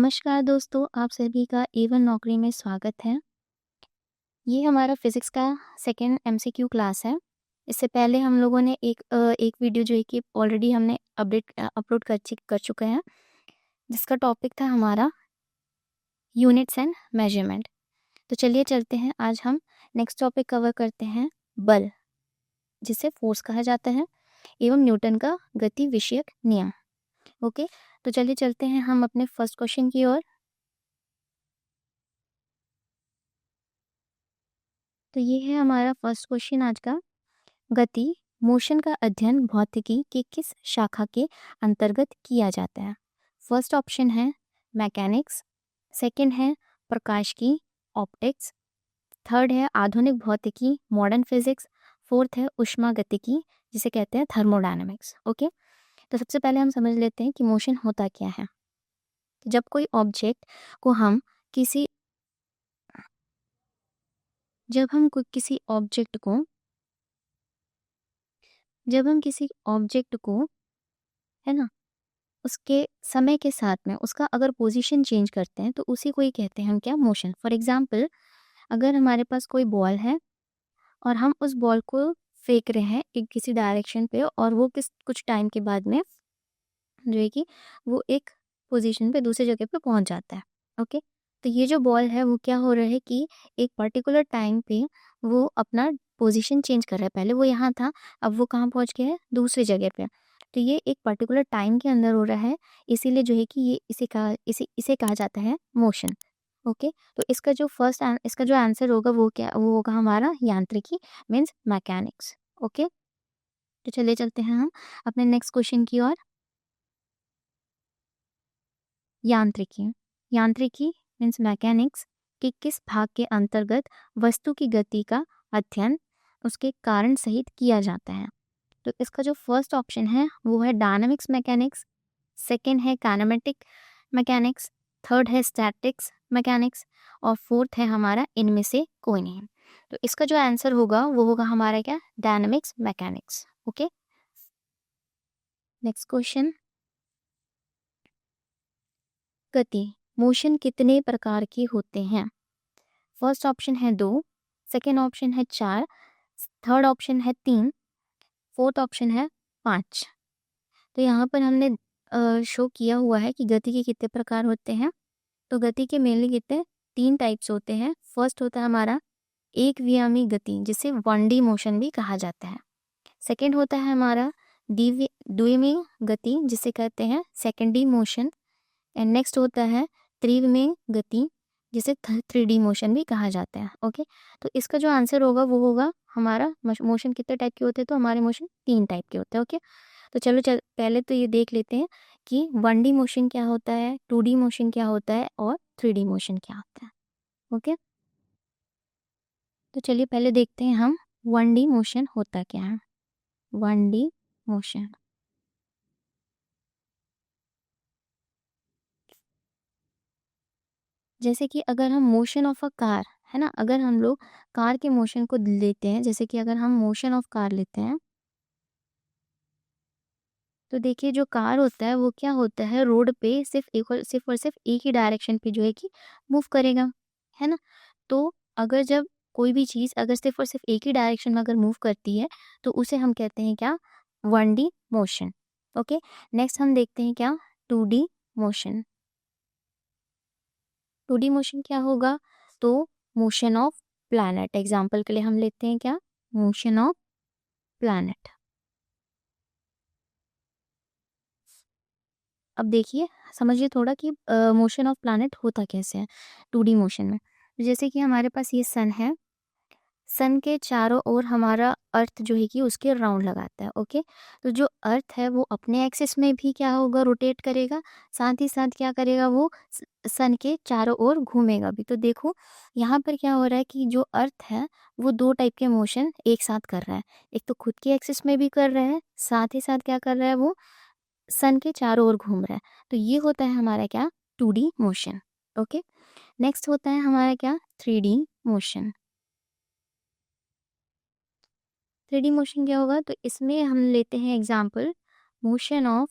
नमस्कार दोस्तों, आप सभी का A1 नौकरी में स्वागत है। ये हमारा फिज़िक्स का सेकंड MCQ क्लास है। इससे पहले हम लोगों ने एक वीडियो जो है कि ऑलरेडी हमने अपलोड कर चुके हैं, जिसका टॉपिक था हमारा यूनिट्स एंड मेजरमेंट। तो चलिए चलते हैं, आज हम नेक्स्ट टॉपिक कवर करते हैं बल, जिसे फोर्स कहा जाता है, एवं न्यूटन का गति विषयक नियम। ओके, तो चलिए चलते हैं हम अपने फर्स्ट क्वेश्चन की ओर। तो ये है हमारा फर्स्ट क्वेश्चन आज का। गति मोशन का अध्ययन भौतिकी की किस शाखा के अंतर्गत किया जाता है? फर्स्ट ऑप्शन है मैकेनिक्स, सेकंड है प्रकाश की ऑप्टिक्स, थर्ड है आधुनिक भौतिकी मॉडर्न फिजिक्स, फोर्थ है ऊष्मागतिकी जिसे कहते हैं थर्मोडायनामिक्स। ओके, तो सबसे पहले हम समझ लेते हैं कि मोशन होता क्या है। जब कोई ऑब्जेक्ट को हम किसी जब हम कोई किसी ऑब्जेक्ट को जब हम किसी ऑब्जेक्ट को, है ना, उसके समय के साथ में उसका अगर पोजीशन चेंज करते हैं तो उसी को ही कहते हैं हम क्या, मोशन। फॉर एग्जांपल, अगर हमारे पास कोई बॉल है और हम उस बॉल को फेंक रहे हैं एक किसी डायरेक्शन पे, और वो कुछ टाइम के बाद में जो है कि वो एक पोजीशन पे दूसरी जगह पे पहुंच जाता है। ओके, तो ये जो बॉल है वो क्या हो रहा है कि एक पर्टिकुलर टाइम पे वो अपना पोजीशन चेंज कर रहा है। पहले वो यहाँ था, अब वो कहाँ पहुंच गया है, दूसरी जगह पे। तो ये एक पर्टिकुलर टाइम के अंदर हो रहा है, इसीलिए जो है कि ये इसे कहा जाता है मोशन। ओके, तो इसका जो आंसर होगा वो होगा हमारा यांत्रिकी, मीन्स मैकेनिक्स। ओके, तो चलिए चलते हैं हम अपने नेक्स्ट क्वेश्चन की ओर। यांत्रिकी यांत्रिकी मीन्स मैकेनिक्स के किस भाग के अंतर्गत वस्तु की गति का अध्ययन उसके कारण सहित किया जाता है? तो इसका जो फर्स्ट ऑप्शन है वो है डायनामिक्स मैकेनिक्स, सेकंड है काइनेमेटिक मैकेनिक्स, थर्ड है स्टैटिक्स मैकेनिक्स, और फोर्थ है हमारा इनमें से कोई नहीं। तो इसका जो आंसर होगा वो होगा हमारा क्या, dynamics mechanics. Okay, next question. गति मोशन कितने प्रकार के होते हैं? फर्स्ट ऑप्शन है 2, सेकेंड ऑप्शन है 4, थर्ड ऑप्शन है 3, फोर्थ ऑप्शन है 5। तो यहाँ पर हमने शो किया हुआ है कि गति के कितने प्रकार होते हैं। तो गति के मेनली कितने, 3 टाइप्स होते हैं। फर्स्ट होता है हमारा एक वियामी गति, जिसे 1D मोशन भी कहा जाता है। सेकेंड होता है हमारा द्विविमी गति, जिसे कहते हैं सेकेंडरी मोशन। एंड नेक्स्ट होता है त्रिविमीय गति, जिसे 3D मोशन भी कहा जाता है। ओके, तो इसका जो आंसर होगा वो होगा हमारा मोशन कितने टाइप के होते हैं, तो हमारे मोशन 3 टाइप के होते हैं। ओके, तो चलो पहले तो ये देख लेते हैं कि 1D मोशन क्या होता है, 2D मोशन क्या होता है, और 3D मोशन क्या होता है। ओके, तो चलिए पहले देखते हैं हम 1D मोशन होता क्या है। 1D मोशन, जैसे कि अगर हम मोशन ऑफ अ कार, है ना, अगर हम लोग कार के मोशन को लेते हैं, जैसे कि अगर हम मोशन ऑफ कार लेते हैं, तो देखिए जो कार होता है वो क्या होता है, रोड पे सिर्फ एक ही डायरेक्शन पे जो है कि मूव करेगा, है ना। तो अगर जब कोई भी चीज़ अगर सिर्फ और सिर्फ एक ही डायरेक्शन में अगर मूव करती है तो उसे हम कहते हैं क्या, 1D मोशन। ओके, नेक्स्ट हम देखते हैं क्या, 2D मोशन। 2D मोशन क्या होगा, तो मोशन ऑफ प्लैनेट, एग्जाम्पल के लिए हम लेते हैं क्या, मोशन ऑफ प्लैनेट। अब देखिए, समझिए थोड़ा कि मोशन ऑफ प्लैनेट होता कैसे है 2D मोशन में। तो जैसे कि हमारे पास ये सन है, सन के चारों ओर हमारा अर्थ जो है कि उसके राउंड लगाता है। ओके, तो जो अर्थ है वो अपने एक्सिस में भी क्या होगा, रोटेट करेगा, साथ ही साथ क्या करेगा, वो सन के चारों ओर घूमेगा भी। तो देखो यहाँ पर क्या हो रहा है कि जो अर्थ है वो 2 टाइप के मोशन एक साथ कर रहा है। एक तो खुद के एक्सिस में भी कर रहा है, साथ ही साथ क्या कर रहा है, वो सन के चारों ओर घूम रहा है। तो ये होता है हमारा क्या, 2D मोशन। ओके, नेक्स्ट होता है हमारा क्या, 3D मोशन। 3D मोशन क्या होगा, तो इसमें हम लेते हैं example, motion of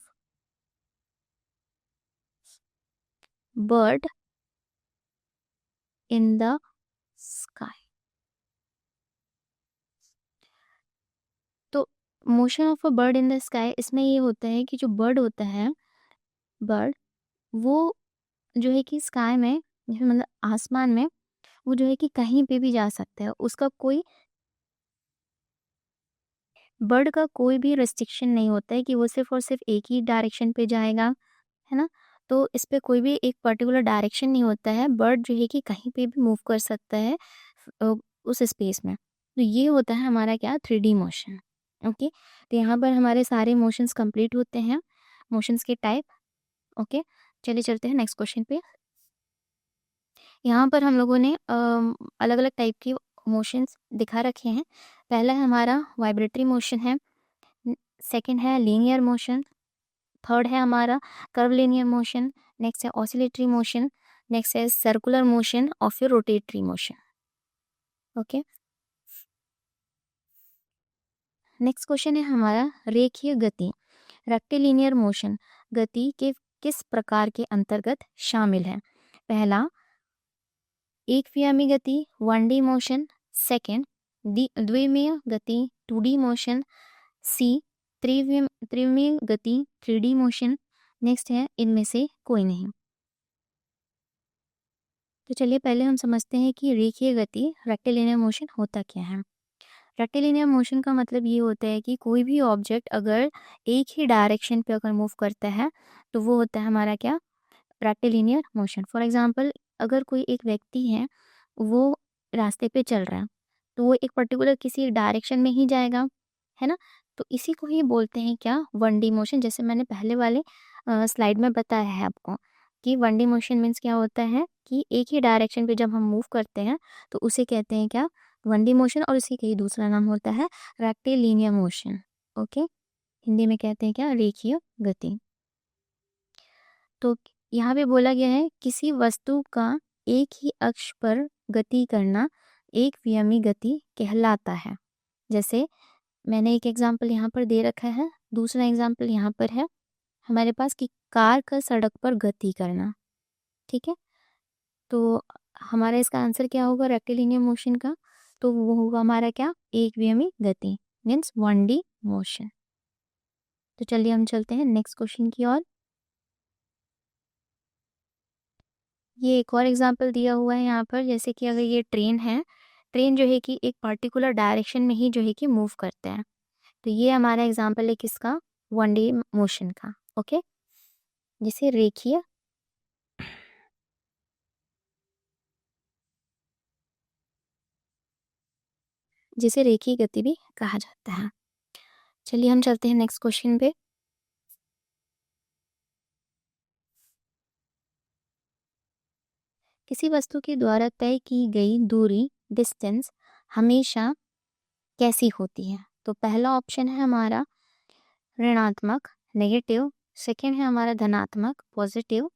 bird in the sky. तो motion of a bird in the sky, इसमें ये होता है कि जो बर्ड होता है, बर्ड, वो जो है कि स्काई में, जैसे मतलब आसमान में, वो जो है कि कहीं पे भी जा सकता है। उसका कोई, बर्ड का कोई भी रेस्ट्रिक्शन नहीं होता है कि वो सिर्फ़ और सिर्फ़ एक ही डायरेक्शन पे जाएगा, है ना? तो इस पे कोई भी एक पर्टिकुलर डायरेक्शन नहीं होता है। बर्ड जो है कि कहीं पे भी मूव कर सकता है उस स्पेस में। तो ये होता है हमारा क्या, 3D मोशन। ओके? तो यहाँ पर हमारे सारे मोशंस कंप्लीट होते हैं, मोशंस के टाइप। ओके? चलिए चलते हैं नेक्स्ट क्वेश्चन पे। यहाँ पर हम लोगों ने अलग-अलग टाइप के मोशंस दिखा रखे हैं। पहला है हमारा वाइब्रेटरी मोशन है, सेकंड है लीनियर मोशन, थर्ड है हमारा कर्वलिनियर मोशन, नेक्स्ट है ऑसिलेटरी मोशन, नेक्स्ट है सर्कुलर मोशन और फिर rotatory motion. Okay, next question है हमारा रेखीय गति, रेक्टिलिनियर मोशन गति के किस प्रकार के अंतर्गत शामिल है? पहला एक व्यामी गति 1D मोशन, सेकंड द्विमीय गति 2D मोशन, सी त्रिविमीय गति 3D मोशन, नेक्स्ट है इनमें से कोई नहीं। तो चलिए पहले हम समझते हैं कि रेखीय गति रेक्टिलिनियर मोशन होता क्या है। रेक्टिलिनियर मोशन का मतलब ये होता है कि कोई भी ऑब्जेक्ट अगर एक ही डायरेक्शन पे अगर मूव करता है तो वो होता है हमारा क्या, रेक्टिलिनियर मोशन। फॉर एग्जांपल अगर कोई एक व्यक्ति है, वो रास्ते पे चल रहा है, तो वो एक पर्टिकुलर किसी डायरेक्शन में ही जाएगा, है ना? तो इसी को ही बोलते हैं क्या, 1D मोशन। जैसे मैंने पहले वाले स्लाइड में बताया है आपको कि 1D मोशन मीन्स क्या होता है कि एक ही डायरेक्शन पे जब हम मूव करते हैं तो उसे कहते हैं क्या, 1D मोशन, और उसी का ही दूसरा नाम होता है रेक्टिलिनियर मोशन। ओके, हिंदी में कहते हैं क्या, रेखीय गति। तो यहाँ पे बोला गया है किसी वस्तु का एक ही अक्ष पर गति करना एक वियमी गति कहलाता है। जैसे मैंने एक एग्जाम्पल यहाँ पर दे रखा है, दूसरा एग्जाम्पल यहाँ पर है हमारे पास कि कार का सड़क पर गति करना। ठीक है, तो हमारा इसका आंसर क्या होगा रेक्टिलिनियर मोशन का, तो वो होगा हमारा क्या, एक वियमी गति मीन्स 1D मोशन। तो चलिए हम चलते हैं नेक्स्ट क्वेश्चन की ओर। ये एक और एग्जांपल दिया हुआ है यहाँ पर, जैसे कि अगर ये ट्रेन है, ट्रेन जो है कि एक पर्टिकुलर डायरेक्शन में ही जो है कि मूव करते हैं। तो ये हमारा एग्जांपल है किसका, 1D मोशन का। ओके, जिसे रेखीय जिसे रेखीय गति भी कहा जाता है। चलिए हम चलते हैं नेक्स्ट क्वेश्चन पे। किसी वस्तु के द्वारा तय की गई दूरी, डिस्टेंस, हमेशा कैसी होती है? तो पहला ऑप्शन है हमारा ऋणात्मक, नेगेटिव, सेकंड है हमारा धनात्मक, पॉजिटिव,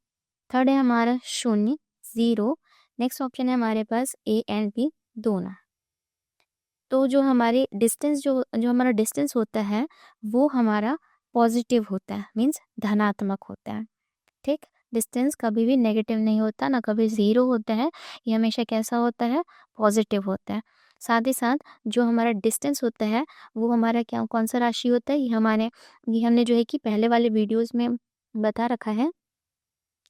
थर्ड है हमारा शून्य, ज़ीरो, नेक्स्ट ऑप्शन है हमारे पास ए एंड बी दोनों। तो जो हमारे डिस्टेंस जो जो हमारा डिस्टेंस होता है वो हमारा पॉजिटिव होता है, मीन्स धनात्मक होता है। ठीक, डिस्टेंस कभी भी नेगेटिव नहीं होता, ना कभी ज़ीरो होता है, ये हमेशा कैसा होता है, पॉजिटिव होता है। साथ ही साथ जो हमारा डिस्टेंस होता है वो हमारा क्या, कौन सा राशि होता है, ये हमने जो है कि पहले वाले वीडियोज़ में बता रखा है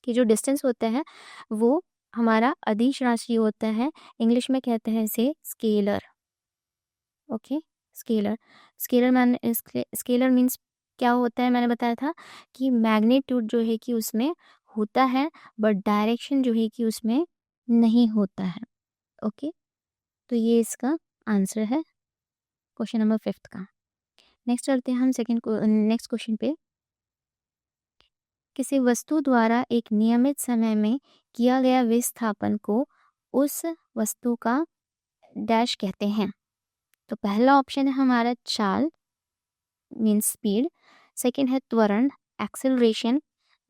कि जो डिस्टेंस होता है वो हमारा अदिश राशि होता है। इंग्लिश में कहते हैं इसे scalar. Okay, scalar, scalar means क्या होता है, मैंने बताया था कि मैग्नीट्यूड जो है कि उसमें होता है बट डायरेक्शन जो है कि उसमें नहीं होता है। ओके, तो ये इसका आंसर है क्वेश्चन नंबर 5 का। नेक्स्ट चलते हैं हम नेक्स्ट क्वेश्चन पे। किसी वस्तु द्वारा एक नियमित समय में किया गया विस्थापन को उस वस्तु का डैश कहते हैं। तो पहला ऑप्शन है हमारा चाल मीन्स स्पीड, सेकंड है त्वरण एक्सेलरेशन,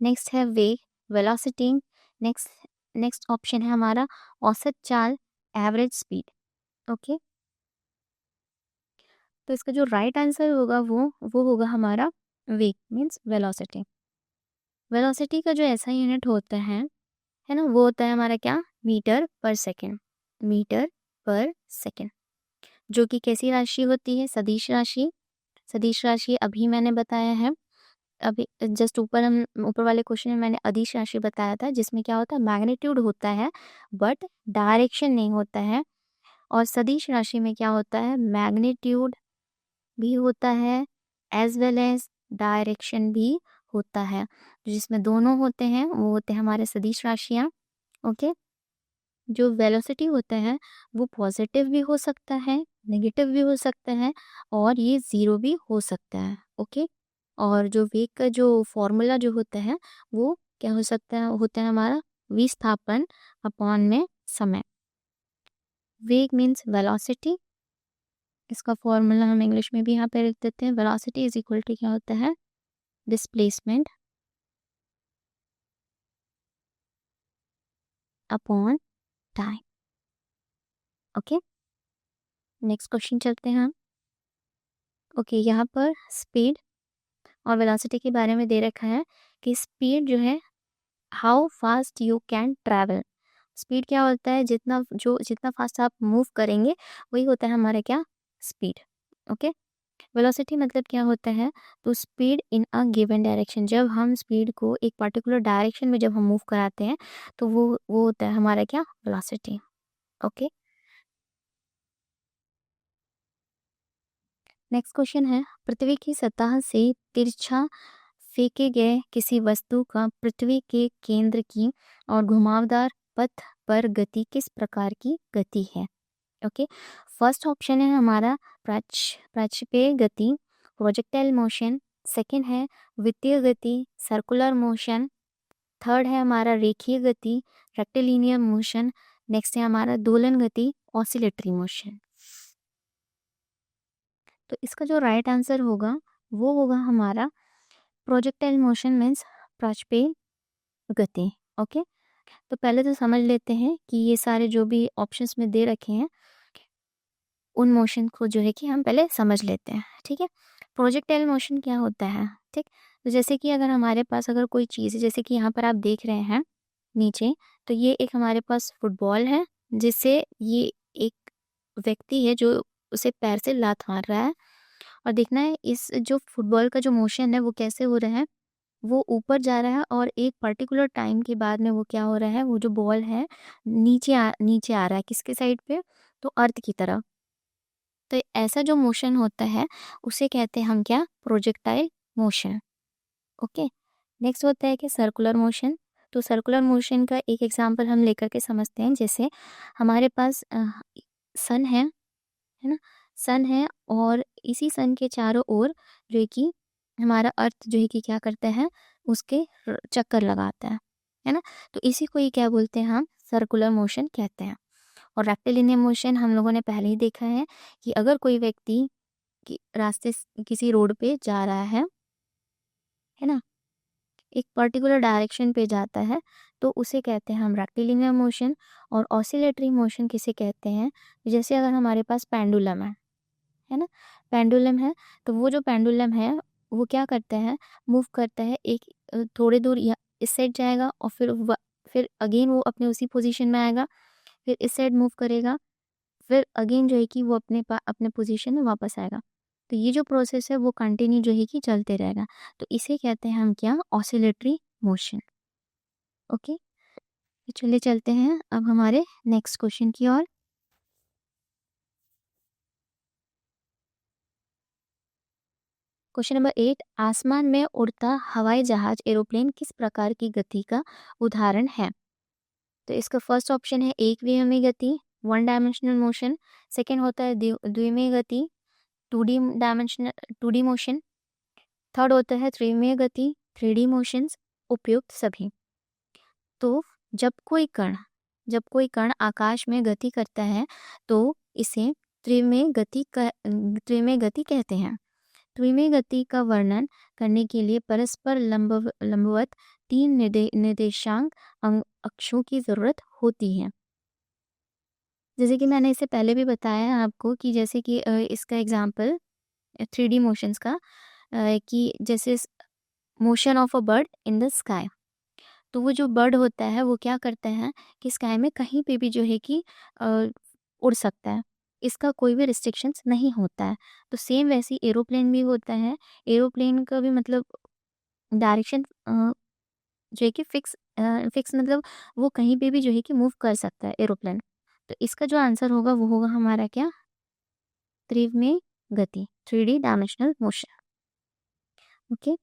नेक्स्ट है वेग वेलोसिटी, नेक्स्ट नेक्स्ट ऑप्शन है हमारा औसत चाल एवरेज स्पीड। ओके, तो इसका जो राइट आंसर होगा वो होगा हमारा वेग मीन्स वेलोसिटी। वेलोसिटी का जो ऐसा यूनिट होता है है ना, वो होता है हमारा क्या, मीटर पर सेकेंड, मीटर पर सेकेंड, जो कि कैसी राशि होती है, सदिश राशि। सदिश राशि अभी मैंने बताया है, अभी जस्ट ऊपर वाले क्वेश्चन में मैंने अदिश राशि बताया था, जिसमें क्या होता है, मैग्नीट्यूड होता है बट डायरेक्शन नहीं होता है। और सदिश राशि में क्या होता है, मैग्नीट्यूड भी होता है एज वेल एज डायरेक्शन भी होता है। जिसमें दोनों होते हैं वो होते हैं हमारे सदिश राशियाँ। ओके, जो वेलोसिटी होता है वो पॉजिटिव भी हो सकता है, नेगेटिव भी हो सकता है, और ये ज़ीरो भी हो सकता है। ओके, और जो वेग का जो फॉर्मूला जो होता है वो क्या हो सकता है, होता है हमारा विस्थापन अपॉन में समय। वेग मीन्स वेलोसिटी, इसका फॉर्मूला हम इंग्लिश में भी यहाँ पे लिख देते हैं, वेलोसिटी इज इक्वल टू क्या होता है, displacement upon time. Okay, next question चलते हैं हम। ओके, यहाँ पर स्पीड और वेलोसिटी के बारे में दे रखा है कि स्पीड जो है, how fast you can travel. Speed क्या होता है, जितना फास्ट आप मूव करेंगे वही होता है हमारा क्या, स्पीड। ओके, वेलोसिटी मतलब क्या होता है, तो speed in a given direction, जब हम स्पीड को एक पर्टिकुलर डायरेक्शन में जब हम मूव कराते हैं तो वो होता है हमारा क्या, वेलोसिटी। ओके, नेक्स्ट क्वेश्चन है, पृथ्वी की सतह से तिरछा फेंके गए किसी वस्तु का पृथ्वी के केंद्र की और घुमावदार पथ पर गति किस प्रकार की गति है। ओके, फर्स्ट ऑप्शन है हमारा प्रक्षेपीय गति, प्रोजेक्टाइल मोशन। सेकंड है वित्तीय गति, सर्कुलर मोशन। थर्ड है हमारा रेखीय गति, रेक्टिलिनियर मोशन। नेक्स्ट है हमारा दोलन गति, ऑसिलेटरी मोशन। तो इसका जो राइट आंसर होगा वो होगा हमारा प्रोजेक्टाइल मोशन मीन्स प्रक्षेपीय गति। ओके, तो पहले तो समझ लेते हैं कि ये सारे जो भी ऑप्शंस में दे रखे हैं उन मोशन को जो है कि हम पहले समझ लेते हैं। ठीक है, प्रोजेक्टाइल मोशन क्या होता है, ठीक, तो जैसे कि अगर हमारे पास अगर कोई चीज़ है, जैसे कि यहाँ पर आप देख रहे हैं नीचे, तो ये एक हमारे पास फुटबॉल है, जिससे ये एक व्यक्ति है जो उसे पैर से लात मार रहा है, और देखना है इस जो फुटबॉल का जो मोशन है वो कैसे हो रहा है, वो ऊपर जा रहा है, और एक पर्टिकुलर टाइम के बाद में वो क्या हो रहा है, वो जो बॉल है नीचे आ रहा है, किसके साइड पे, तो अर्थ की तरफ। तो ऐसा जो मोशन होता है उसे कहते हैं हम क्या, प्रोजेक्टाइल मोशन। ओके, नेक्स्ट होता है कि सर्कुलर मोशन। तो सर्कुलर मोशन का एक एग्जांपल हम लेकर के समझते हैं, जैसे हमारे पास सन है ना, सन है, और इसी सन के चारों ओर जो है कि हमारा अर्थ जो है कि क्या करता है, उसके चक्कर लगाता है ना, तो इसी को ही क्या बोलते हैं, हम सर्कुलर मोशन कहते हैं। और रेक्टिलिनियर मोशन हम लोगों ने पहले ही देखा है कि अगर कोई व्यक्ति रास्ते किसी रोड पे जा रहा है ना, एक पर्टिकुलर डायरेक्शन पे जाता है, तो उसे कहते हैं हम रेक्टिलिनियर मोशन। और ऑसिलेटरी मोशन किसे कहते हैं, जैसे अगर हमारे पास पेंडुलम है ना, पेंडुलम है, तो वो जो पेंडुलम है वो क्या करता है, मूव करता है, एक थोड़ी दूर इस साइड जाएगा, और फिर अगेन वो अपने उसी पोजीशन में आएगा, फिर इस साइड मूव करेगा, फिर अगेन जो है कि वो अपने पोजीशन में वापस आएगा। तो ये जो प्रोसेस है वो कंटिन्यू जो है कि चलते रहेगा, तो इसे कहते हैं हम क्या, ऑसिलेटरी मोशन। ओके, तो चलिए चलते हैं अब हमारे नेक्स्ट क्वेश्चन की ओर। क्वेश्चन नंबर 8, आसमान में उड़ता हवाई जहाज एरोप्लेन किस प्रकार की गति का उदाहरण है। तो इसका फर्स्ट ऑप्शन है एक विमीय गति, वन डायमेंशनल मोशन। सेकेंड होता है द्विमीय गति, टू डी मोशन। थर्ड होता है त्रिमीय गति, थ्री डी मोशंस। उपयुक्त सभी। तो जब कोई कण आकाश में गति करता है तो इसे त्रिमेय गति कहते हैं। त्रिमेय गति का वर्णन करने के लिए परस्पर लंबवत तीन निर्देशांक अक्षों की जरूरत होती है। जैसे कि मैंने इससे पहले भी बताया है आपको कि जैसे कि इसका एग्जाम्पल 3D मोशंस का, कि जैसे motion of a bird in the sky. तो वो जो बर्ड होता है वो क्या करता है कि स्काई में कहीं पे भी जो है कि उड़ सकता है, इसका कोई भी रिस्ट्रिक्शंस नहीं होता है। तो सेम वैसे ही एरोप्लेन भी होता है, एरोप्लेन का भी मतलब डायरेक्शन जो है कि फिक्स मतलब वो कहीं पे भी जो है कि मूव कर सकता है एरोप्लेन। तो इसका जो आंसर होगा वो होगा हमारा क्या, त्रिविमीय गति, 3D dimensional motion. Okay,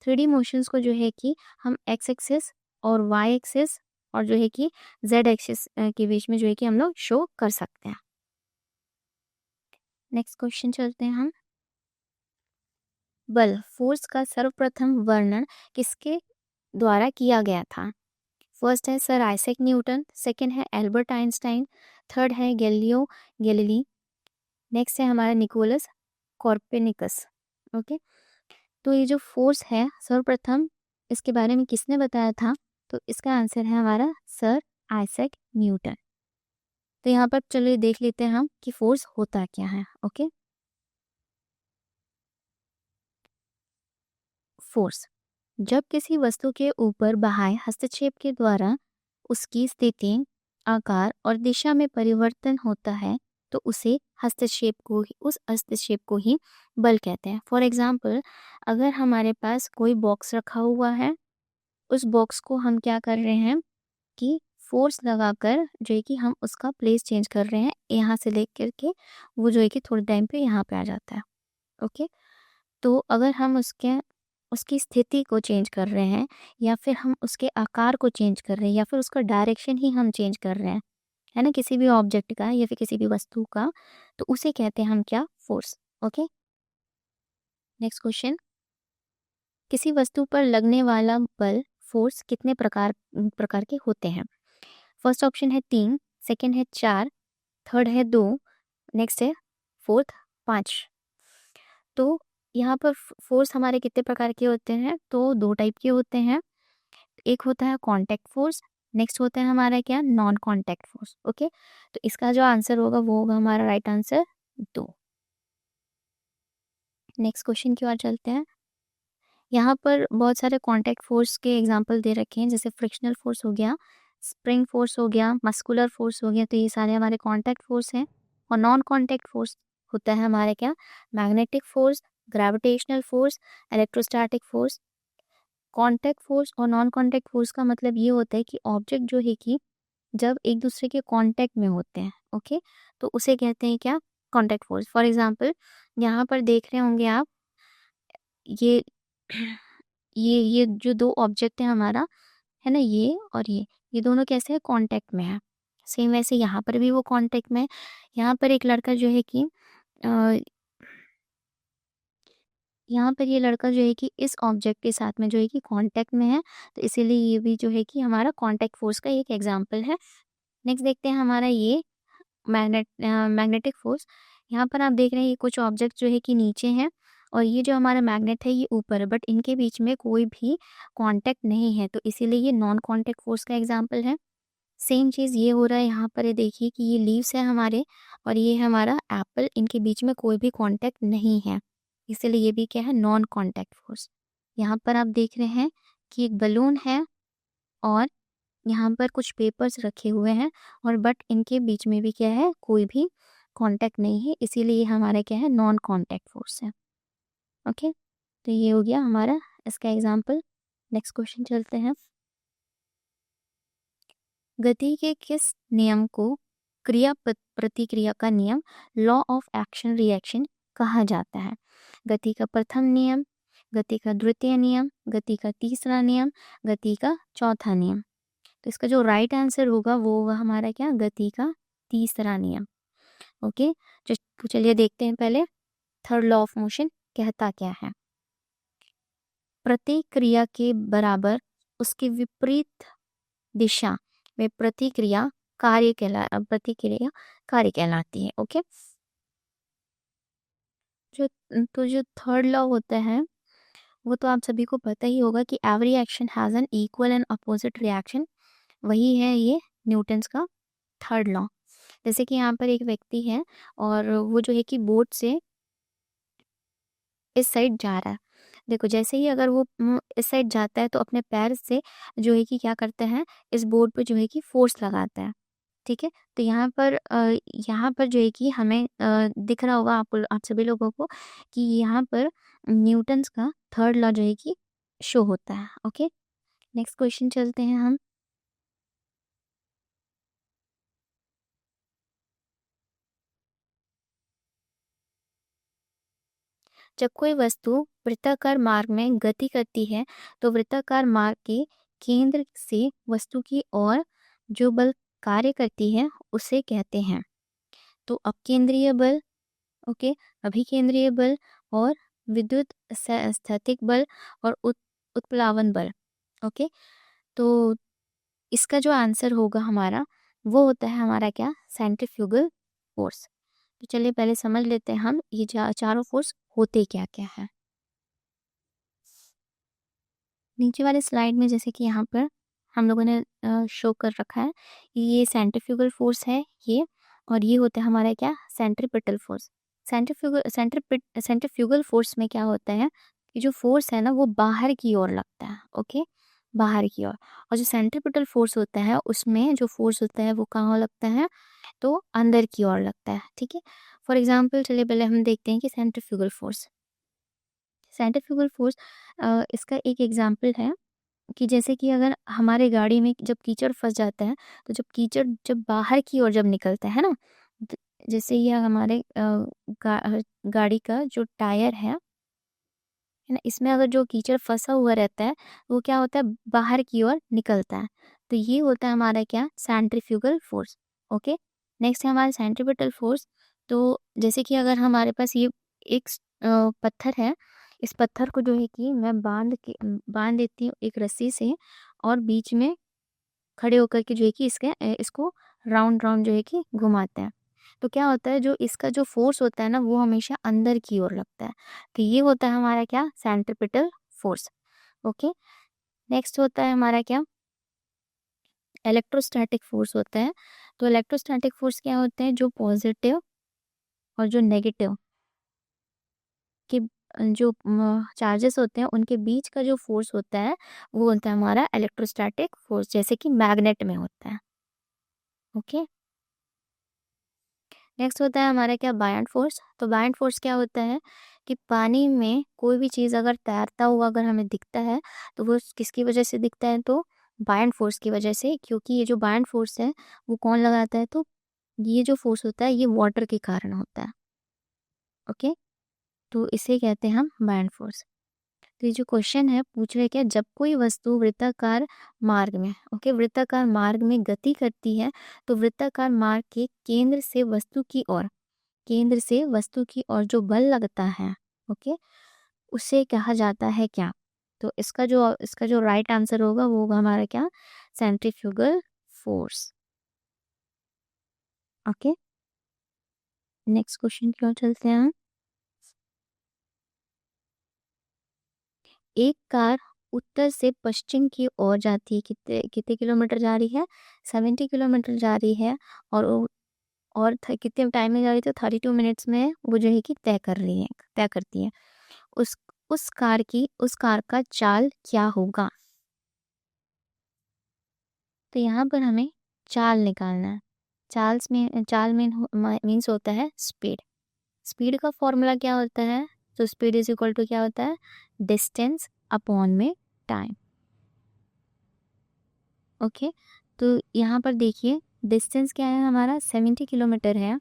3D motions को जो है कि हम एक्स एक्सिस और वाई एक्सिस और जो है कि जेड एक्सिस के बीच में जो है कि हम लोग शो कर सकते हैं। नेक्स्ट क्वेश्चन चलते हैं हम। बल फोर्स का सर्वप्रथम वर्णन किसके द्वारा किया गया था? फर्स्ट है सर आइजैक न्यूटन, सेकंड है एल्बर्ट आइंस्टाइन, थर्ड है गैलीलियो गैलीली, नेक्स्ट है हमारा निकोलस कॉर्पेनिकस। ओके, तो ये जो फोर्स है सर्वप्रथम इसके बारे में किसने बताया था? तो इसका आंसर है हमारा सर आइजैक न्यूटन। तो यहाँ पर चलिए देख लेते हैं हम कि फोर्स होता क्या है। ओके, फोर्स जब किसी वस्तु के ऊपर बाह्य हस्तक्षेप के द्वारा उसकी स्थिति, आकार और दिशा में परिवर्तन होता है तो उस हस्तक्षेप को ही बल कहते हैं। फॉर एग्जाम्पल, अगर हमारे पास कोई बॉक्स रखा हुआ है, उस बॉक्स को हम क्या कर रहे हैं कि फोर्स लगाकर जो है कि हम उसका प्लेस चेंज कर रहे हैं, यहाँ से लेकर के वो जो है कि थोड़े टाइम पे यहाँ पे आ जाता है। ओके, तो अगर हम उसकी स्थिति को चेंज कर रहे हैं या फिर हम उसके आकार को चेंज कर रहे हैं या फिर उसका डायरेक्शन ही हम चेंज कर रहे हैं, है ना, किसी भी ऑब्जेक्ट का या फिर किसी भी वस्तु का, तो उसे कहते हैं हम क्या, फोर्स। Okay, next question. किसी वस्तु पर लगने वाला बल फोर्स कितने प्रकार के होते हैं? फर्स्ट ऑप्शन है 3, सेकंड है 4, थर्ड है 2, नेक्स्ट है फोर्थ 5। तो यहाँ पर फोर्स हमारे कितने प्रकार के होते हैं? तो 2 टाइप के होते हैं। एक होता है कॉन्टैक्ट फोर्स, नेक्स्ट होता है हमारा क्या, नॉन कॉन्टैक्ट फोर्स। ओके, तो इसका जो आंसर होगा वो होगा हमारा राइट आंसर 2। नेक्स्ट क्वेश्चन की ओर चलते हैं। यहाँ पर बहुत सारे कॉन्टैक्ट फोर्स के एग्जांपल दे रखे हैं, जैसे फ्रिक्शनल फोर्स हो गया, स्प्रिंग फोर्स हो गया, मस्कुलर फोर्स हो गया, तो ये सारे हमारे कॉन्टैक्ट फोर्स हैं। और नॉन कॉन्टैक्ट फोर्स होता है हमारे क्या, magnetic force, gravitational force, electrostatic force. Contact force और नॉन कॉन्टैक्ट फोर्स का मतलब ये होता है कि ऑब्जेक्ट जो है कि जब एक दूसरे के कांटेक्ट में होते हैं, ओके, तो उसे कहते हैं क्या, कांटेक्ट फोर्स। फॉर एग्जांपल, यहाँ पर देख रहे होंगे आप, ये ये जो दो ऑब्जेक्ट है हमारा, है ना, ये और ये दोनों कैसे है, कांटेक्ट में है। सेम वैसे यहाँ पर भी वो कांटेक्ट में है। यहाँ पर एक लड़का जो है कि अ, यहाँ पर ये लड़का जो है कि इस ऑब्जेक्ट के साथ में जो है कि कांटेक्ट में है, तो इसीलिए ये भी जो है कि हमारा कांटेक्ट फोर्स का एक एग्जांपल है। नेक्स्ट देखते हैं हमारा ये मैग्नेटिक फोर्स। यहाँ पर आप देख रहे हैं ये कुछ ऑब्जेक्ट जो है कि नीचे हैं और ये जो हमारा मैग्नेट है ये ऊपर है, बट इनके बीच में कोई भी कांटेक्ट नहीं है, तो इसीलिए ये नॉन कांटेक्ट फोर्स का एग्जांपल है। सेम चीज़ ये हो रहा है यहाँ पर, ये देखिए कि ये लीव्स है हमारे और ये है हमारा एप्पल, इनके बीच में कोई भी कांटेक्ट नहीं है, इसीलिए ये भी क्या है, नॉन कांटेक्ट फोर्स। यहाँ पर आप देख रहे हैं कि एक बलून है और यहाँ पर कुछ पेपर्स रखे हुए हैं और बट इनके बीच में भी क्या है, कोई भी कांटेक्ट नहीं है, इसीलिए ये हमारा क्या है, नॉन कांटेक्ट फोर्स है। ओके, तो ये हो गया हमारा इसका एग्जांपल। नेक्स्ट क्वेश्चन चलते हैं। गति के किस नियम को क्रिया प्रतिक्रिया का नियम, लॉ ऑफ एक्शन रिएक्शन कहा जाता है? गति का प्रथम नियम, गति का द्वितीय नियम, गति का तीसरा नियम, गति का चौथा नियम। तो इसका जो राइट आंसर होगा वो होगा हमारा क्या, गति का तीसरा नियम। ओके, तो चलिए देखते हैं पहले थर्ड लॉ ऑफ मोशन कहता क्या है। प्रत्येक क्रिया के बराबर उसके विपरीत दिशा में प्रतिक्रिया कार्य कहलाती है। ओके, जो जो थर्ड लॉ होता है वो तो आप सभी को पता ही होगा कि every action has an equal and opposite reaction. वही है ये न्यूटन्स का थर्ड लॉ। जैसे कि यहाँ पर एक व्यक्ति है और वो जो है कि बोट से इस साइड जा रहा है। देखो जैसे ही अगर वो इस साइड जाता है तो अपने पैर से जो है कि क्या करता है, इस बोर्ड पे जो है कि फोर्स लगाता है। ठीक है, तो यहाँ पर जो है कि हमें दिख रहा होगा आपको, आप सभी लोगों को, कि यहाँ पर न्यूटन्स का थर्ड लॉ जो है कि शो होता है। ओके, नेक्स्ट क्वेश्चन चलते हैं हम। जब कोई वस्तु वृत्ताकार मार्ग में गति करती है तो वृत्ताकार मार्ग के केंद्र से वस्तु की ओर जो बल कार्य करती है उसे कहते हैं। तो अपकेंद्रीय बल, ओके, अभिकेंद्रीय बल और विद्युत स्थैतिक बल और उत्प्लावन बल। ओके, तो इसका जो आंसर होगा हमारा, वो होता है हमारा क्या, सेंट्रीफ्यूगल फोर्स। तो चलिए पहले समझ लेते हैं हम ये चारों फोर्स होते क्या क्या है। नीचे वाले स्लाइड में जैसे कि यहाँ पर हम लोगों ने शो कर रखा है, ये सेंट्रीफ्यूगल फोर्स है ये, और ये होता है हमारा क्या, सेंट्रीपिटल फोर्स। सेंट्रीफ्यूगल फोर्स में क्या होता है कि जो फोर्स है ना वो बाहर की ओर लगता है। ओके, बाहर की ओर। और जो सेंट्रीपिटल फोर्स होता है उसमें जो फोर्स होता है वो कहाँ लगता है, तो अंदर की ओर लगता है। ठीक है, फॉर एग्जाम्पल चलिए पहले हम देखते हैं कि सेंट्रीफ्यूगल फोर्स। सेंट्रीफ्यूगल फोर्स इसका एक एग्जाम्पल है कि जैसे कि अगर हमारे गाड़ी में जब कीचड़ फंस जाता है, तो जब कीचड़ जब बाहर की ओर जब निकलता है ना, जैसे ये हमारे गाड़ी का जो टायर है ना, इसमें अगर जो कीचड़ फंसा हुआ रहता है वो क्या होता है, बाहर की ओर निकलता है। तो ये होता है हमारा क्या, सेंट्रीफ्यूगल फोर्स। ओके, नेक्स्ट है हमारा सेंट्रीपिटल फोर्स। तो जैसे कि अगर हमारे पास ये एक पत्थर है, इस पत्थर को जो है कि मैं बांध देती हूँ एक रस्सी से, और बीच में खड़े होकर के जो है कि इसको राउंड राउंड जो है कि घुमाते हैं। तो क्या होता है, जो इसका जो फोर्स होता है ना वो हमेशा अंदर की ओर लगता है। तो ये होता है हमारा क्या, सेंट्रीपिटल फोर्स। ओके, नेक्स्ट होता है हमारा क्या, इलेक्ट्रोस्टैटिक फोर्स होता है। तो इलेक्ट्रोस्टैटिक फोर्स क्या होते हैं, जो पॉजिटिव और जो नेगेटिव के जो चार्जेस होते हैं उनके बीच का जो फोर्स होता है वो होता है हमारा इलेक्ट्रोस्टैटिक फोर्स, जैसे कि मैग्नेट में होता है। ओके, नेक्स्ट होता है हमारा क्या, बायन्ट फोर्स। तो बायन्ट फोर्स क्या होता है कि पानी में कोई भी चीज़ अगर तैरता हुआ अगर हमें दिखता है तो वो किसकी वजह से दिखता है, तो बायन्ट फोर्स की वजह से। क्योंकि ये जो बायन्ट फोर्स है वो कौन लगाता है, तो ये जो फोर्स होता है ये वाटर के कारण होता है। ओके, तो इसे कहते हैं हम बायन्ट फोर्स। तो ये जो क्वेश्चन है पूछ रहे क्या, जब कोई वस्तु वृत्ताकार मार्ग में, ओके, वृत्ताकार मार्ग में गति करती है तो वृत्ताकार मार्ग के केंद्र से वस्तु की ओर जो बल लगता है, ओके, उसे कहा जाता है क्या। तो इसका जो राइट आंसर होगा वो होगा हमारा क्या, centrifugal force. Okay, next question की ओर चलते हैं हम। एक कार उत्तर से पश्चिम की ओर जाती है, कितने कितने किलोमीटर जा रही है, 70 किलोमीटर जा रही है, और कितने टाइम में जा रही है, तो 32 मिनट्स में वो जो है कि तय करती है। उस उस कार का चाल क्या होगा। तो यहाँ पर हमें चाल निकालना है। चाल मीन्स होता है स्पीड। स्पीड का फॉर्मूला क्या होता है, तो स्पीड इज इक्वल टू क्या होता है, डिस्टेंस अपॉन में टाइम। ओके, तो यहाँ पर देखिए डिस्टेंस क्या है हमारा, 70 किलोमीटर है।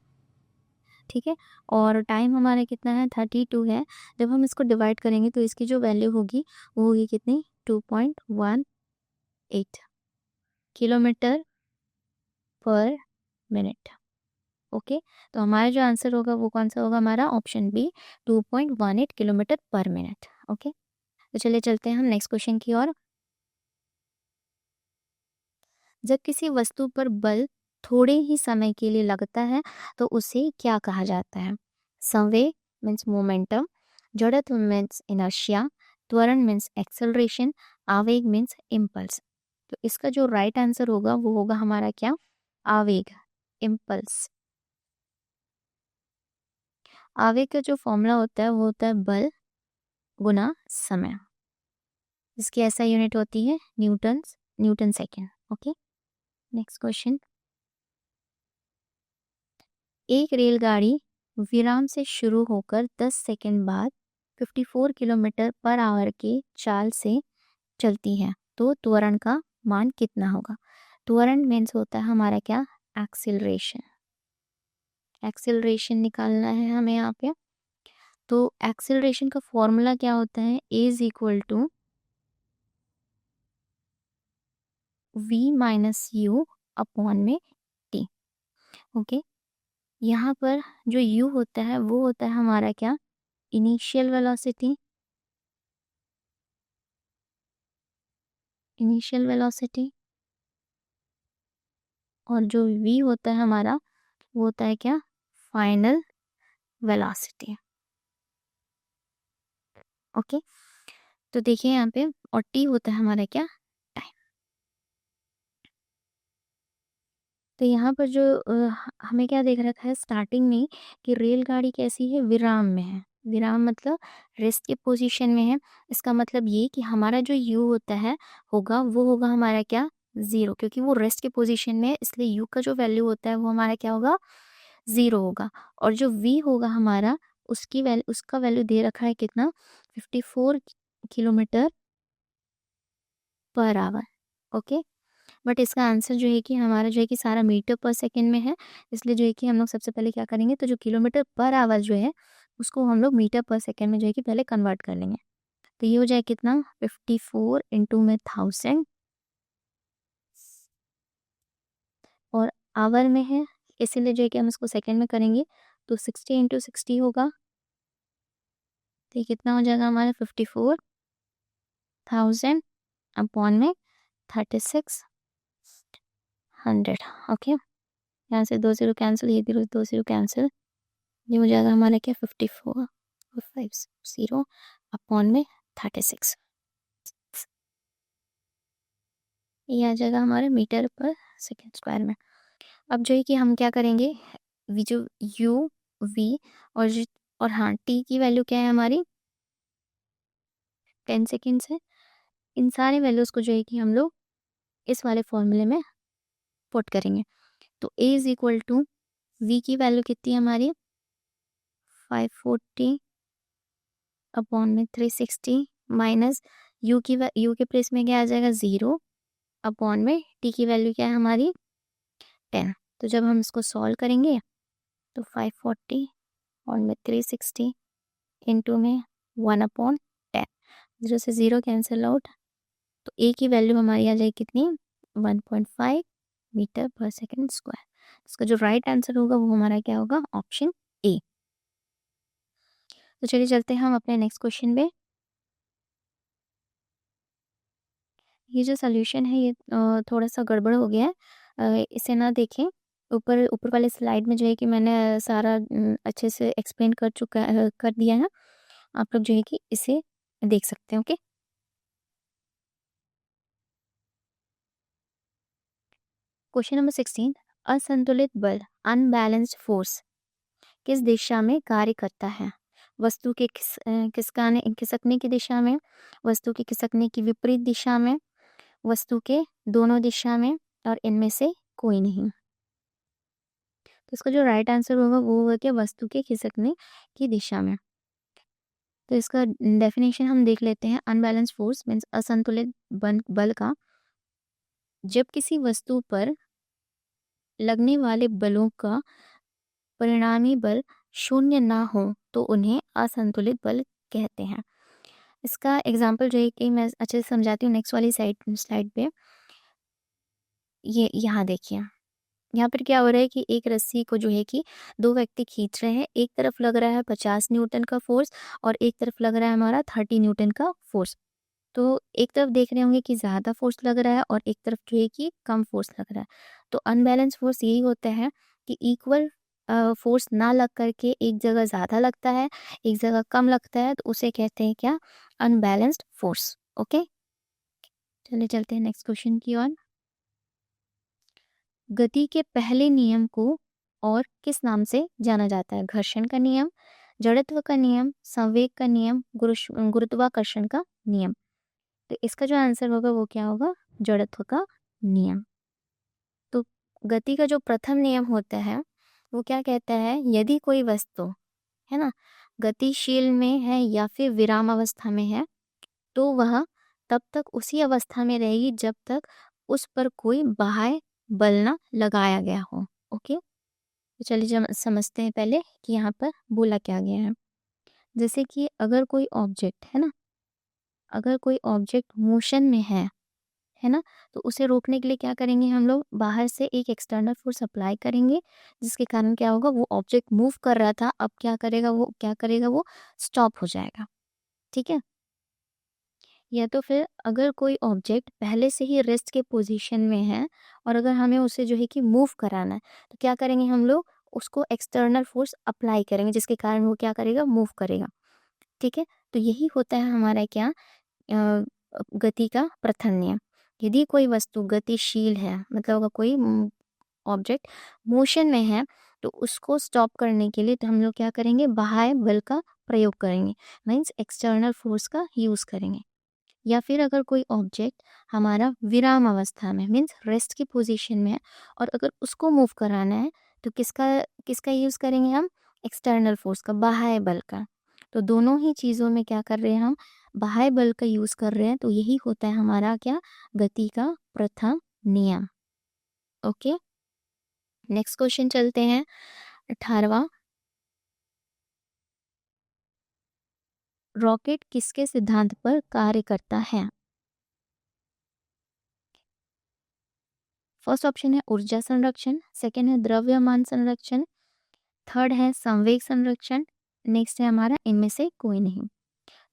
ठीक है, और टाइम हमारा कितना है, 32 है। जब हम इसको डिवाइड करेंगे तो इसकी जो वैल्यू होगी वो होगी कितनी, 2.18 किलोमीटर पर मिनट। ओके, तो हमारा जो आंसर होगा वो कौन सा होगा, हमारा ऑप्शन बी, 2.18 किलोमीटर पर मिनट। ओके, तो चलिए चलते हैं हम नेक्स्ट क्वेश्चन की ओर। जब किसी वस्तु पर बल थोड़े ही समय के लिए लगता है तो उसे क्या कहा जाता है। संवेग मीन्स मोमेंटम, जड़त्व मीन्स इनर्शिया, त्वरण मीन्स एक्सेलरेशन, आवेग मीन्स इम्पल्स। तो इसका जो राइट आंसर होगा वो होगा हमारा क्या, आवेग, इम्पल्स। आवेग का जो फॉर्मूला होता है वो होता है बल गुना समय। इसकी ऐसा यूनिट होती है Newton second. Okay, next question. एक रेलगाड़ी विराम से शुरू होकर 10 सेकंड बाद 54 किलोमीटर पर आवर के चाल से चलती है तो त्वरण का मान कितना होगा? त्वरण मीन्स होता है हमारा क्या? एक्सिलरेशन। एक्सिलरेशन निकालना है हमें यहाँ पे। तो एक्सिलरेशन का फॉर्मूला क्या होता है? A is equal to v minus u upon में टी। ओके, यहाँ पर जो यू होता है वो होता है हमारा क्या? Initial velocity. Initial velocity. और जो वी होता है हमारा वो होता है क्या? Final velocity. ओके, तो देखिए यहाँ पे, और टी होता है हमारा क्या? टाइम। तो यहाँ पर जो हमें क्या देख रखा है स्टार्टिंग में कि रेलगाड़ी कैसी है? विराम में है। विराम मतलब रेस्ट के पोजीशन में है। इसका मतलब ये कि हमारा जो यू होता है होगा वो होगा हमारा क्या? 0, क्योंकि वो रेस्ट के पोजीशन में है, इसलिए यू का जो वैल्यू होता है वो हमारा क्या होगा? 0 होगा। और जो वी होगा हमारा, उसका वैल्यू दे रखा है कितना? 54 kilometre per hour. Okay, but इसका आंसर जो है कि हमारा जो है कि सारा मीटर पर सेकंड में है, इसलिए जो है कि हम लोग सबसे पहले क्या करेंगे, तो जो किलोमीटर पर आवर जो है उसको हम लोग मीटर पर सेकंड में जो है कि पहले कन्वर्ट कर लेंगे। तो ये हो जाए कितना? 54 इंटू में 1000 और आवर में है, इसीलिए जो है कि हम इसको सेकंड में करेंगे तो 60 इंटू 60 होगा। तो ये कितना हो जाएगा हमारा? 54,000 अपॉन में 3600। ओके, यहाँ से 2 0 कैंसिल, ये 2 0 कैंसिल, ये हो जाएगा हमारा क्या? 54,50 अपॉन में 36। ये आ जाएगा हमारे मीटर पर सेकेंड स्क्वायर में। अब जो है कि हम क्या करेंगे, जो यू वी और हाँ टी की वैल्यू क्या है हमारी? 10 सेकेंड्स है। इन सारे वैल्यूज़ को जो है कि हम लोग इस वाले फॉर्मूले में पुट करेंगे। तो ए इज इक्वल टू वी की वैल्यू कितनी है हमारी? 540 अपॉन में 360 माइनस यू के प्लेस में क्या आ जाएगा? 0 अपॉन में टी की वैल्यू क्या है हमारी? 10। तो जब हम इसको सॉल्व करेंगे तो 540 और में 360 इंटू में 1 अपॉन 10, 0 से 0 कैंसिल आउट, तो ए की वैल्यू हमारी आ जाएगी कितनी? 1.5 मीटर पर सेकेंड स्क्वायर। इसका जो राइट आंसर होगा वो हमारा क्या होगा? Option A. तो चलिए चलते हैं हम अपने नेक्स्ट क्वेश्चन पे। ये जो सॉल्यूशन है ये थोड़ा सा गड़बड़ हो गया है, इसे ना देखें। ऊपर ऊपर वाले स्लाइड में जो है कि मैंने सारा अच्छे से एक्सप्लेन कर दिया है। आप लोग जो है कि इसे देख सकते हैं। Okay, question number 16। असंतुलित बल अनबैलेंस्ड फोर्स किस दिशा में कार्य करता है? वस्तु के खिसकने की दिशा में, वस्तु के खिसकने की विपरीत दिशा में, वस्तु के दोनों दिशा में, और इनमें से कोई नहीं। तो इसका जो राइट आंसर होगा वो होगा क्या? वस्तु के खिसकने की दिशा में। तो इसका डेफिनेशन हम देख लेते हैं। अनबैलेंस फोर्स मीन्स असंतुलित बल का जब किसी वस्तु पर लगने वाले बलों का परिणामी बल शून्य ना हो तो उन्हें असंतुलित बल कहते हैं। इसका एग्जाम्पल जो है कि मैं अच्छे से समझाती हूँ नेक्स्ट वाली स्लाइड पे। ये यहाँ देखिए, यहाँ पर क्या हो रहा है कि एक रस्सी को जो है कि दो व्यक्ति खींच रहे हैं। एक तरफ लग रहा है 50 न्यूटन का फोर्स और एक तरफ लग रहा है हमारा 30 न्यूटन का फोर्स। तो एक तरफ देख रहे होंगे कि ज़्यादा फोर्स लग रहा है और एक तरफ जो है कि कम फोर्स लग रहा है। तो अनबैलेंस फोर्स यही होता है कि इक्वल फोर्स ना लग करके एक जगह ज़्यादा लगता है, एक जगह कम लगता है, तो उसे कहते हैं क्या? Unbalanced force. ओके, चलिए चलते हैं नेक्स्ट क्वेश्चन की ओर। गति के पहले नियम को और किस नाम से जाना जाता है? घर्षण का नियम, जड़त्व का नियम, संवेग का नियम, गुरुत्वाकर्षण का नियम। तो इसका जो आंसर होगा वो क्या होगा? जड़त्व का नियम। तो गति का जो प्रथम नियम होता है वो क्या कहता है? यदि कोई वस्तु है ना गतिशील में है या फिर विराम अवस्था में है तो वह तब तक उसी अवस्था में रहेगी जब तक उस पर कोई बाह्य बल ना लगाया गया हो। ओके, तो चलिए समझते हैं पहले कि यहाँ पर बोला क्या गया है। जैसे कि अगर कोई ऑब्जेक्ट है ना, अगर कोई ऑब्जेक्ट मोशन में है ना, तो उसे रोकने के लिए क्या करेंगे हम लोग? बाहर से एक एक्सटर्नल फोर्स अप्लाई करेंगे, जिसके कारण क्या होगा? वो ऑब्जेक्ट मूव कर रहा था, अब क्या करेगा वो स्टॉप हो जाएगा। ठीक है। या तो फिर अगर कोई ऑब्जेक्ट पहले से ही रेस्ट के पोजीशन में है और अगर हमें उसे जो है कि मूव कराना है तो क्या करेंगे हम लोग? उसको एक्सटर्नल फोर्स अप्लाई करेंगे, जिसके कारण वो क्या करेगा? मूव करेगा। ठीक है। तो यही होता है हमारा क्या? गति का प्रथम नियम। यदि कोई वस्तु गतिशील है, मतलब अगर कोई ऑब्जेक्ट मोशन में है तो उसको स्टॉप करने के लिए तो हम लोग क्या करेंगे? बाह्य बल का प्रयोग करेंगे, मीन्स एक्सटर्नल फोर्स का यूज करेंगे। या फिर अगर कोई ऑब्जेक्ट हमारा विराम अवस्था में मीन्स रेस्ट की पोजीशन में है और अगर उसको मूव कराना है तो किसका किसका यूज़ करेंगे हम? एक्सटर्नल फोर्स का, बाह्य बल का। तो दोनों ही चीज़ों में क्या कर रहे हैं हम? बाह्य बल का यूज़ कर रहे हैं। तो यही होता है हमारा क्या? गति का प्रथम नियम। ओके, नेक्स्ट क्वेश्चन चलते हैं 18वां। रॉकेट किसके सिद्धांत पर कार्य करता है? फर्स्ट ऑप्शन है ऊर्जा संरक्षण, सेकंड है द्रव्यमान संरक्षण, थर्ड है संवेग संरक्षण, नेक्स्ट है हमारा इनमें से कोई नहीं।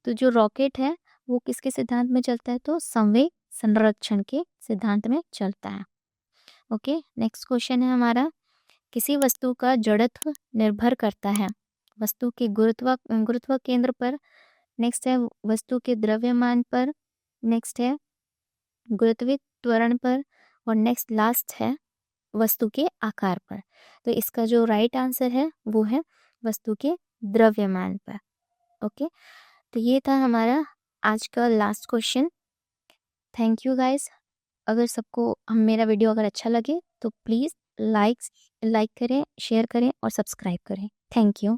तो जो रॉकेट है वो किसके सिद्धांत में चलता है? तो संवेग संरक्षण के सिद्धांत में चलता है। ओके, नेक्स्ट क्वेश्चन है हमारा, किसी वस्तु का जड़त्व निर्भर करता है वस्तु के गुरुत्व केंद्र पर, नेक्स्ट है वस्तु के द्रव्यमान पर, नेक्स्ट है गुरुत्वीय त्वरण पर और नेक्स्ट लास्ट है वस्तु के आकार पर। तो इसका जो राइट आंसर है वो है वस्तु के द्रव्यमान पर। ओके, तो ये था हमारा आज का last question. Thank you guys. अगर सबको मेरा वीडियो अगर अच्छा लगे तो प्लीज़ लाइक करें, शेयर करें और सब्सक्राइब करें। Thank you.